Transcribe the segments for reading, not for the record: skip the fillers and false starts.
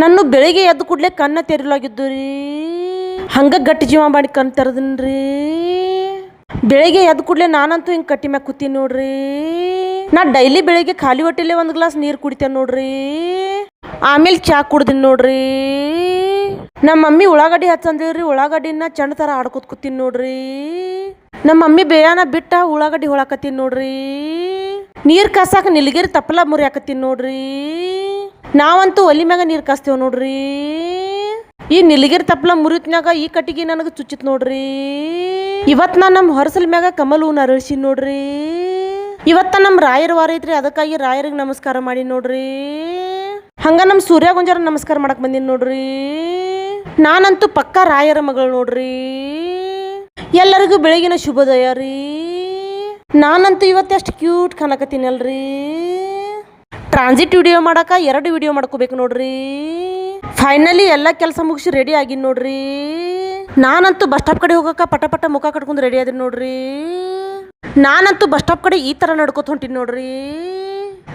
ನಾನು ಬೆಳಿಗ್ಗೆ ಎದ್ದು ಕೂಡಲೇ ಕಣ್ಣ ತೆರಲಾಗಿದ್ದು ರೀ. ಹಂಗ ಗಟ್ಟಿ ಜೀವ ಮಾಡಿ ಕಣ್ ತೆರೆದನ್ರಿ. ಬೆಳಿಗ್ಗೆ ಎದ್ದು ಕೂಡಲೇ ನಾನಂತೂ ಹಿಂಗೆ ಕಟ್ಟಿ ಮ್ಯಾಗ ಕೂತೀನಿ ನೋಡ್ರಿ. ನಾ ಡೈಲಿ ಬೆಳಿಗ್ಗೆ ಖಾಲಿ ಹೊಟ್ಟೆಲೆ ಒಂದು ಗ್ಲಾಸ್ ನೀರು ಕುಡಿತೇನೆ ನೋಡ್ರಿ. ಆಮೇಲೆ ಚಾ ಕುಡ್ದಿನಿ ನೋಡ್ರಿ. ನಮ್ಮ ಮಮ್ಮಿ ಉಳ್ಳಾಗಡ್ಡಿ ಹಚ್ಚಂದಿವ್ರಿ. ಉಳ್ಳಾಗಡ್ಡಿನ ಚಂದ ಥರ ಆಡ್ಕೊತ ಕೂತೀನಿ ನೋಡ್ರಿ. ನಮ್ಮ ಮಮ್ಮಿ ಬೇಯಾನ ಬಿಟ್ಟ ಉಳ್ಳಾಗಡ್ಡಿ ಹೊಳಕತ್ತೀನಿ ನೋಡ್ರಿ. ನೀರು ಕಾಸಾಕ ನಿಲ್ಗಿರಿ ತಪ್ಪಲ ಮುರಿಯಾಕತ್ತೀನಿ ನೋಡ್ರಿ. ನಾವಂತೂ ಒಲಿ ಮ್ಯಾಗ ನೀರು ಕಾಸ್ತೇವೆ ನೋಡ್ರಿ. ಈ ನಿಲ್ಗಿರಿ ತಪ್ಪಲ ಮುರಿತ್ನಾಗ ಈ ಕಟ್ಟಿಗೆ ನನಗೆ ಚುಚ್ಚಿತ್ ನೋಡ್ರಿ. ಇವತ್ತು ನಾನು ನಮ್ಮ ಹೊರಸಲ್ ಮ್ಯಾಗ ಕಮಲ್ ಹೂನ ಅರಳಿಸಿ ನೋಡ್ರಿ. ಇವತ್ತ ನಮ್ಮ ರಾಯರ ವಾರ ಐತ್ರಿ, ಅದಕ್ಕಾಗಿ ರಾಯರಿಗೆ ನಮಸ್ಕಾರ ಮಾಡಿ ನೋಡ್ರಿ. ಹಂಗ ನಮ್ಮ ಸೂರ್ಯ ಗುಂಜಾರ ನಮಸ್ಕಾರ ಮಾಡಕ್ ಬಂದೀನಿ ನೋಡ್ರಿ. ನಾನಂತೂ ಪಕ್ಕ ರಾಯರ ಮಗಳು ನೋಡ್ರಿ. ಎಲ್ಲರಿಗೂ ಬೆಳಗಿನ ಶುಭೋದಯ ರೀ. ನಾನಂತೂ ಇವತ್ತು ಕ್ಯೂಟ್ ಕಾಣಕತ್ತೀನಿ ಅಲ್ರಿ. ಟ್ರಾನ್ಸಿಟ್ ವಿಡಿಯೋ ಮಾಡಕ 2 ವಿಡಿಯೋ ಮಾಡ್ಕೋಬೇಕು ನೋಡ್ರಿ. ಫೈನಲಿ ಎಲ್ಲ ಕೆಲಸ ಮುಗಿಸಿ ರೆಡಿ ಆಗಿನ್ ನೋಡ್ರಿ. ನಾನಂತೂ ಬಸ್ ಸ್ಟಾಪ್ ಕಡೆ ಹೋಗಕ ಪಟ ಮುಖ ಕಟ್ಕೊಂಡು ರೆಡಿ ಆದ್ರಿ ನೋಡ್ರಿ. ನಾನಂತೂ ಬಸ್ ಸ್ಟಾಪ್ ಕಡೆ ಈ ತರ ನಡ್ಕೋತ ಹೊಂಟಿನಿ ನೋಡ್ರಿ.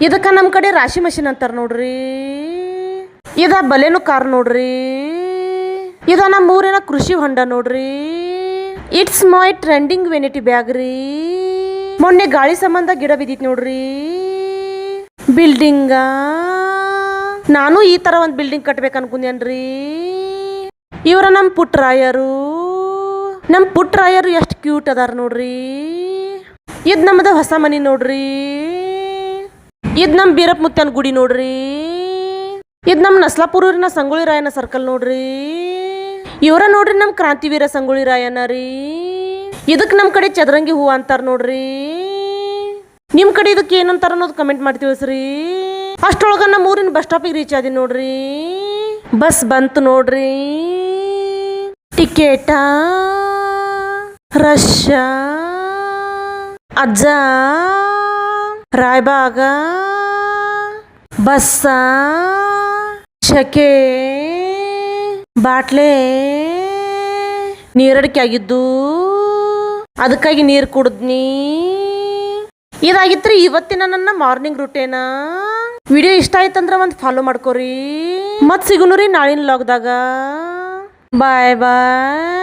ಇದಕ್ಕ ನಮ್ಮ ಕಡೆ ರಾಶಿ ಮಷಿನ್ ಅಂತಾರ ನೋಡ್ರಿ. ಇದ ಬಲೇನು ಕಾರ್ ನೋಡ್ರಿ. ಇದ ನಮ್ಮ ಊರಿನ ಕೃಷಿ ಹೊಂಡ ನೋಡ್ರಿ. It's my trending vanity bag ರೀ. ಮೊನ್ನೆ ಗಾಳಿ ಸಂಬಂಧ ಗಿಡ ಬಿದ್ದಿತ್ ನೋಡ್ರಿ. ಬಿಲ್ಡಿಂಗ ನಾನು ಈ ತರ ಒಂದು ಬಿಲ್ಡಿಂಗ್ ಕಟ್ಬೇಕು ಅನ್ಕೊಂಡೇನ್ರಿ. ಇವರ ನಮ್ಮ ಪುಟ್ಟರಾಯರು. ನಮ್ಮ ಪುಟ್ಟರಾಯರು ಎಷ್ಟು ಕ್ಯೂಟ್ ಅದಾರ ನೋಡ್ರಿ. ಇದು ನಮ್ಮದ ಹೊಸ ಮನಿ ನೋಡ್ರಿ. ಇದು ನಮ್ಮ ಬೀರಪ್ಪ ಮುತ್ತನ ಗುಡಿ ನೋಡ್ರಿ. ಇದು ನಮ್ಮ ನಸ್ಲಾಪುರೂರಿನ ಸಂಗೊಳ್ಳಿ ರಾಯನ ಸರ್ಕಲ್ ನೋಡ್ರಿ. ಇವರ ನೋಡ್ರಿ ನಮ್ಮ ಕ್ರಾಂತಿವೀರ ಸಂಗೊಳ್ಳಿ ರಾಯನ ರೀ. ಇದಕ್ಕೆ ನಮ್ಮ ಕಡೆ ಚದರಂಗಿ ಹೂವು ಅಂತಾರ ನೋಡ್ರಿ. ನಿಮ್ಮ ಕಡೆ ಇದಕ್ಕೆ ಏನಂತಾರ ಅನ್ನೋದು ಕಮೆಂಟ್ ಮಾಡಿ ತಿಳಿಸ್ರಿ. ಅಷ್ಟೊಳಗ ನಮ್ಮ ಊರಿನ ಬಸ್ ಸ್ಟಾಪಿಗೆ ರೀಚ್ ಆದಿ ನೋಡ್ರಿ. ಬಸ್ ಬಂತು ನೋಡ್ರಿ. ಟಿಕೆಟ ರಶ್ ಅಜ್ಜ ರಾಯಬಾಗ ಬಸ್ಸ ಶಕೆ ಬಾಟ್ಲೆ ನೀರಡಿಕೆ ಆಗಿದ್ದು, ಅದಕ್ಕಾಗಿ ನೀರು ಕುಡಿದ್ನಿ. ಇದಾಗಿತ್ರಿ ಇವತ್ತಿನ ನನ್ನ ಮಾರ್ನಿಂಗ್ ರೂಟೇನ. ವಿಡಿಯೋ ಇಷ್ಟ ಆಯ್ತಂದ್ರೆ ಒಂದು ಫಾಲೋ ಮಾಡ್ಕೋರಿ. ಮತ್ತೆ ಸಿಗುನು ರೀ ನಾಳಿನ ಲಾಗ್ದಾಗ. ಬಾಯ್ ಬಾಯ್.